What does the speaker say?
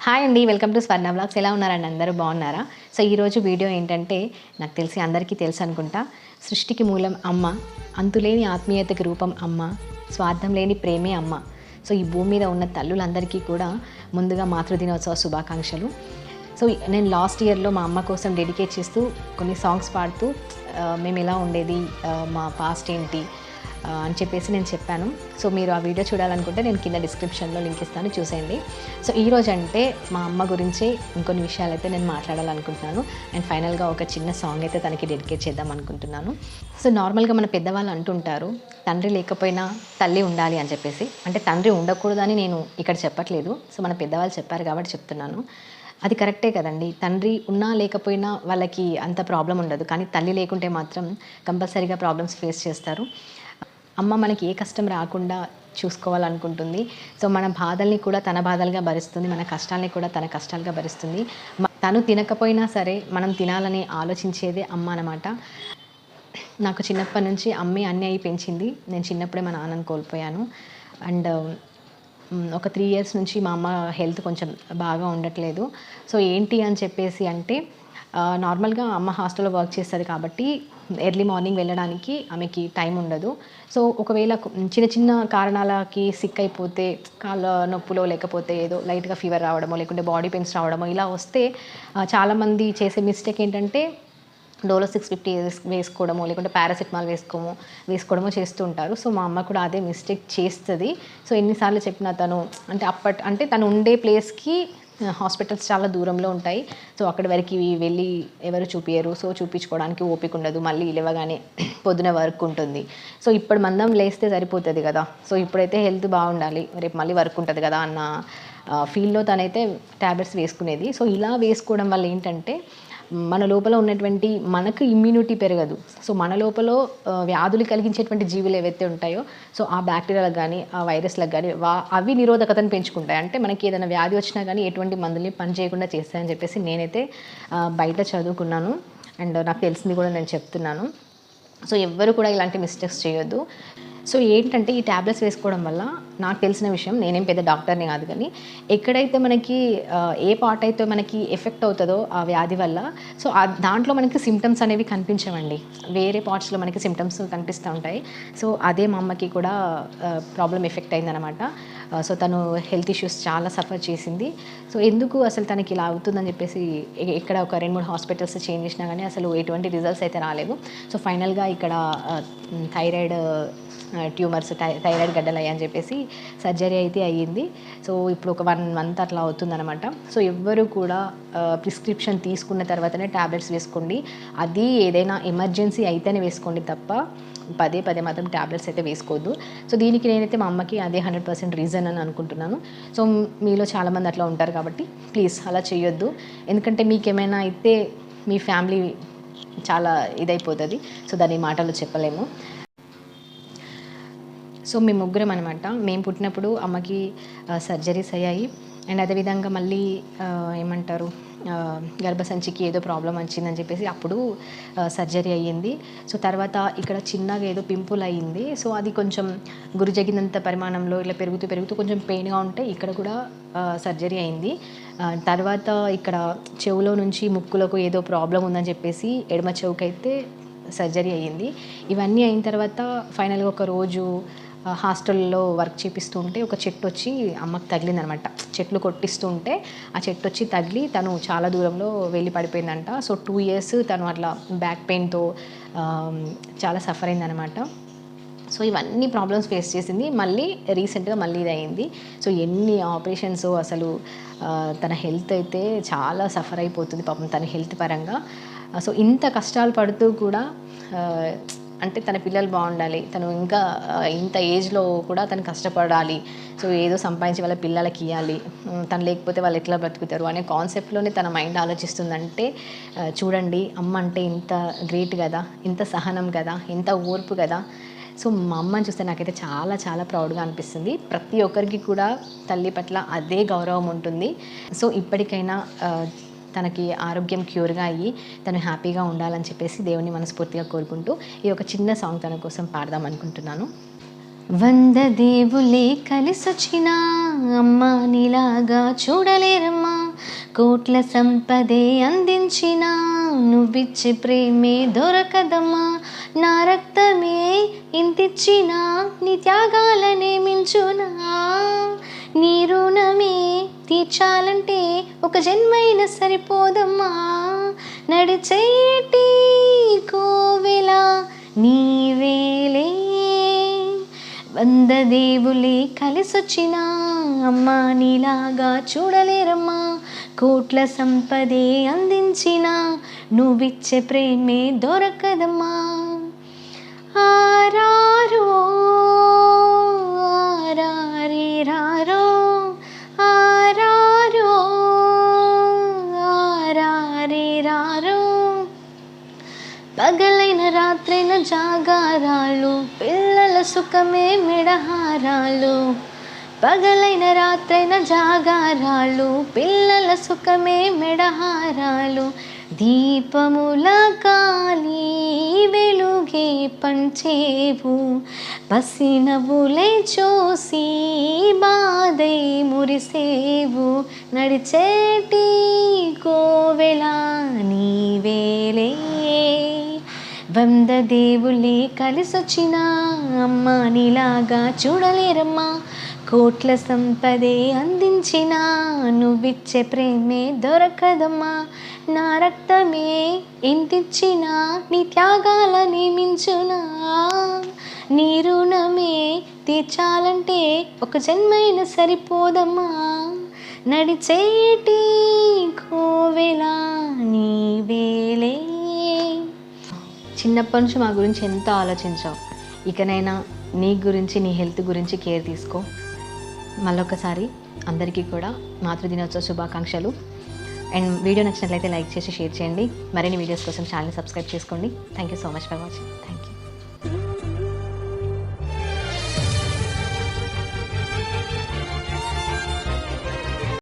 Hi అండి, welcome to Swarna blogs. ఎలా ఉన్నారండి? అందరూ బాగున్నారా? సో ఈరోజు వీడియో ఏంటంటే, నాకు తెలిసి అందరికీ తెలుసు అనుకుంటా, సృష్టికి మూలం అమ్మ, అంతులేని ఆత్మీయతకి రూపం అమ్మ, స్వార్థం లేని ప్రేమే అమ్మ. సో ఈ భూమి మీద ఉన్న తల్లులందరికీ కూడా ముందుగా మాతృదినోత్సవ శుభాకాంక్షలు. సో నేను లాస్ట్ ఇయర్లో మా అమ్మ కోసం డెడికేట్ చేస్తూ కొన్ని సాంగ్స్ పాడుతూ మేము ఎలా ఉండేది, మా పాస్ట్ ఏంటి అని చెప్పేసి నేను చెప్పాను. సో మీరు ఆ వీడియో చూడాలనుకుంటే నేను కింద డిస్క్రిప్షన్లో లింక్ ఇస్తాను, చూసేయండి. సో ఈరోజు అంటే మా అమ్మ గురించి ఇంకొన్ని విషయాలు అయితే నేను మాట్లాడాలనుకుంటున్నాను. అండ్ ఫైనల్గా ఒక చిన్న సాంగ్ అయితే తనకి డెడికేట్ చేద్దాం అనుకుంటున్నాను. సో నార్మల్గా మన పెద్దవాళ్ళు అంటుంటారు, తండ్రి లేకపోయినా తల్లి ఉండాలి అని చెప్పేసి. అంటే తండ్రి ఉండకూడదని నేను ఇక్కడ చెప్పట్లేదు, సో మన పెద్దవాళ్ళు చెప్పారు కాబట్టి చెప్తున్నాను. అది కరెక్టే కదండి. తండ్రి ఉన్నా లేకపోయినా వాళ్ళకి అంత ప్రాబ్లం ఉండదు, కానీ తల్లి లేకుంటే మాత్రం కంపల్సరీగా ప్రాబ్లమ్స్ ఫేస్ చేస్తారు. అమ్మ మనకి ఏ కష్టం రాకుండా చూసుకోవాలనుకుంటుంది. సో మన బాధల్ని కూడా తన బాధలుగా భరిస్తుంది, మన కష్టాలని కూడా తన కష్టాలుగా భరిస్తుంది. తను తినకపోయినా సరే మనం తినాలని ఆలోచించేదే అమ్మ అన్నమాట. నాకు చిన్నప్పటి నుంచి అమ్మే అన్నీ అయి పెంచింది. నేను చిన్నప్పుడే మా నాన్నని కోల్పోయాను. అండ్ ఒక 3 years నుంచి మా అమ్మ హెల్త్ కొంచెం బాగా ఉండట్లేదు. సో ఏంటి అని చెప్పేసి అంటే, నార్మల్గా అమ్మ హాస్టల్లో వర్క్ చేస్తుంది కాబట్టి ఎర్లీ మార్నింగ్ వెళ్ళడానికి ఆమెకి టైం ఉండదు. సో ఒకవేళ చిన్న చిన్న కారణాలకి సిక్ అయిపోతే, కాళ్ళ నొప్పులో లేకపోతే ఏదో లైట్గా ఫీవర్ రావడమో లేకుంటే బాడీ పెయిన్స్ రావడమో ఇలా వస్తే చాలామంది చేసే మిస్టేక్ ఏంటంటే డోలో 650 వేసుకోవడమో లేకుంటే పారాసిటమాల్ వేసుకోవడమో చేస్తూ ఉంటారు. సో మా అమ్మ కూడా అదే మిస్టేక్ చేస్తుంది. సో ఎన్నిసార్లు చెప్పినా తను అంటే తను ఉండే ప్లేస్కి హాస్పిటల్స్ చాలా దూరంలో ఉంటాయి. సో అక్కడి వరకు వెళ్ళి ఎవరు చూపించరు. సో చూపించుకోవడానికి ఓపిక ఉండదు. మళ్ళీ లేవగానే పొద్దున వర్క్ ఉంటుంది. సో ఇప్పుడు మందం లేస్తే సరిపోతుంది కదా. సో ఇప్పుడైతే హెల్త్ బాగుండాలి, రేపు మళ్ళీ వర్క్ ఉంటుంది కదా అన్న ఫీల్డ్లో తనైతే ట్యాబ్లెట్స్ వేసుకునేది. సో ఇలా వేసుకోవడం వల్ల ఏంటంటే మన లోపల ఉన్నటువంటి మనకు ఇమ్యూనిటీ పెరగదు. సో మన లోపల వ్యాధులు కలిగించేటువంటి జీవులు ఏవైతే ఉంటాయో, సో ఆ బ్యాక్టీరియాలకు కానీ ఆ వైరస్లకు కానీ అవి నిరోధకతను పెంచుకుంటాయి. అంటే మనకి ఏదైనా వ్యాధి వచ్చినా కానీ ఎటువంటి మందుల్ని పని చేయకుండా చేస్తాయని చెప్పేసి నేనైతే బయట చదువుకున్నాను. అండ్ నాకు తెలిసింది కూడా నేను చెప్తున్నాను. సో ఎవ్వరు కూడా ఇలాంటి మిస్టేక్స్ చేయొద్దు. సో ఏంటంటే ఈ ట్యాబ్లెట్స్ వేసుకోవడం వల్ల నాకు తెలిసిన విషయం, నేనేం పెద్ద డాక్టర్ని కాదు, కానీ ఎక్కడైతే మనకి ఏ పార్ట్ అయితే మనకి ఎఫెక్ట్ అవుతుందో ఆ వ్యాధి వల్ల, సో దాంట్లో మనకి సిమ్టమ్స్ అనేవి కనిపించవండి. వేరే పార్ట్స్లో మనకి సిమ్టమ్స్ కనిపిస్తూ ఉంటాయి. సో అదే మా అమ్మకి కూడా ప్రాబ్లం ఎఫెక్ట్ అయిందనమాట. సో తను హెల్త్ ఇష్యూస్ చాలా సఫర్ చేసింది. సో ఎందుకు అసలు తనకి ఇలా అవుతుందని చెప్పేసి ఇక్కడ ఒక 2-3 హాస్పిటల్స్ చేంజ్ చేసినా కానీ అసలు ఎటువంటి రిజల్ట్స్ అయితే రాలేదు. సో ఫైనల్గా ఇక్కడ థైరాయిడ్ ట్యూమర్స్, థైరాయిడ్ గడ్డలు అయ్యని చెప్పేసి సర్జరీ అయితే అయ్యింది. సో ఇప్పుడు ఒక 1 month అట్లా అవుతుందన్నమాట. సో ఎవ్వరు కూడా ప్రిస్క్రిప్షన్ తీసుకున్న తర్వాతనే ట్యాబ్లెట్స్ వేసుకోండి. అది ఏదైనా ఎమర్జెన్సీ అయితేనే వేసుకోండి తప్ప పదే మాత్రం ట్యాబ్లెట్స్ అయితే వేసుకోవద్దు. సో దీనికి నేనైతే మా అమ్మకి అదే 100% రీజన్ అని అనుకుంటున్నాను. సో మీలో చాలామంది అట్లా ఉంటారు కాబట్టి ప్లీజ్ అలా చేయొద్దు. ఎందుకంటే మీకు ఏమైనా అయితే మీ ఫ్యామిలీ చాలా ఇదైపోతుంది. సో దాని మాటలు చెప్పలేము. సో మేము ముగ్గురం అనమాట. మేము పుట్టినప్పుడు అమ్మకి సర్జరీస్ అయ్యాయి. అండ్ అదేవిధంగా మళ్ళీ ఏమంటారు, గర్భసంచికి ఏదో ప్రాబ్లం వచ్చిందని చెప్పేసి అప్పుడు సర్జరీ అయ్యింది. సో తర్వాత ఇక్కడ చిన్నగా ఏదో పింపుల్ అయ్యింది. సో అది కొంచెం గురిజగినంత పరిమాణంలో ఇలా పెరుగుతూ కొంచెం పెయిన్గా ఉంటే ఇక్కడ కూడా సర్జరీ అయింది. తర్వాత ఇక్కడ చెవులో నుంచి ముక్కులకు ఏదో ప్రాబ్లం ఉందని చెప్పేసి ఎడమ చెవుకైతే సర్జరీ అయ్యింది. ఇవన్నీ అయిన తర్వాత ఫైనల్గా ఒక రోజు హాస్టల్లో వర్క్ చేపిస్తూ ఉంటే ఒక చెట్టు వచ్చి అమ్మకి తగిలిందనమాట. చెట్లు కొట్టిస్తూ ఉంటే ఆ చెట్టు వచ్చి తగిలి తను చాలా దూరంలో వెళ్ళి పడిపోయిందంట. సో 2 years తను అట్లా బ్యాక్ పెయిన్తో చాలా సఫర్ అయిందనమాట. సో ఇవన్నీ ప్రాబ్లమ్స్ ఫేస్ చేసింది. మళ్ళీ రీసెంట్గా మళ్ళీ ఇది అయింది. సో ఎన్ని ఆపరేషన్స్, అసలు తన హెల్త్ అయితే చాలా సఫర్ అయిపోతుంది పాపం తన హెల్త్ పరంగా. సో ఇంత కష్టాలు పడుతూ కూడా అంటే తన పిల్లలు బాగుండాలి, తను ఇంకా ఇంత ఏజ్లో కూడా తను కష్టపడాలి, సో ఏదో సంపాదించి వాళ్ళ పిల్లలకి ఇవ్వాలి, తను లేకపోతే వాళ్ళు ఎట్లా బ్రతుకుతారు అనే కాన్సెప్ట్లోనే తన మైండ్ ఆలోచిస్తుందంటే చూడండి, అమ్మ అంటే ఇంత గ్రేట్ కదా, ఇంత సహనం కదా, ఇంత ఓర్పు కదా. సో మా అమ్మని చూస్తే నాకైతే చాలా ప్రౌడ్గా అనిపిస్తుంది. ప్రతి ఒక్కరికి కూడా తల్లి పట్ల అదే గౌరవం ఉంటుంది. సో ఇప్పటికైనా తనకి ఆరోగ్యం క్యూర్గా అయ్యి తను హ్యాపీగా ఉండాలని చెప్పేసి దేవుని మనస్ఫూర్తిగా కోరుకుంటూ ఈ ఒక చిన్న సాంగ్ తన కోసం పాడదాం అనుకుంటున్నాను. 100 దేవులే కలిసొచ్చినా అమ్మ నీలాగా చూడలేరమ్మా, కోట్ల సంపదే అందించిన నువ్విచ్చే ప్రేమే దొరకదమ్మా. నా రక్తమే ఇంతిచ్చిన నీ త్యాగాలనే మించునా. నీ రుణమే తీర్చాలంటే ఒక జన్మైనా సరిపోదమ్మా. నడిచేటి కోవెల నీవేలే, వంద దేవులే కలిసొచ్చిన అమ్మా నీలాగా చూడలేరమ్మా. కోట్ల సంపదే అందించిన నువ్విచ్చే ప్రేమే దొరకదమ్మా. ఆరారో ఆరారిరారో ఆరారో ఆరారిరారో. పగలైన రాత్రైన జాగారాలు, పిల్లల సుఖమే మెడహారాలు. పగలైన రాత్రైన జాగారాలు, పిల్లల సుఖమే మెడహారాలు. దీపముల కాలి వెలుగే పంచేవు, పసినవులే చూసి బాధై మురిసేవు. నడిచేటి కోవెల నీవేలే, వంద దేవులే కలిసొచ్చిన అమ్మ నీలాగా చూడలేరమ్మా. కోట్ల సంపదే అందించిన నువ్విచ్చే ప్రేమే దొరకదమ్మా. నా రక్తమే ఎంతిచ్చిన నీ త్యాగాలని మించునా. నీ రుణమే తీర్చాలంటే ఒక జన్మైనా సరిపోదమ్మా. నడిచేటి కోవెల నీవేలే. చిన్నప్పటి నుంచి మా గురించి ఎంతో ఆలోచించావు. ఇకనైనా నీ గురించి, నీ హెల్త్ గురించి కేర్ తీసుకో. మళ్ళొకసారి అందరికీ కూడా మాతృదినోత్సవ శుభాకాంక్షలు. అండ్ వీడియో నచ్చినట్లయితే లైక్ చేసి షేర్ చేయండి. మరిన్ని వీడియోస్ కోసం ఛానల్ని సబ్స్క్రైబ్ చేసుకోండి. Thank you so much for watching. Thank you.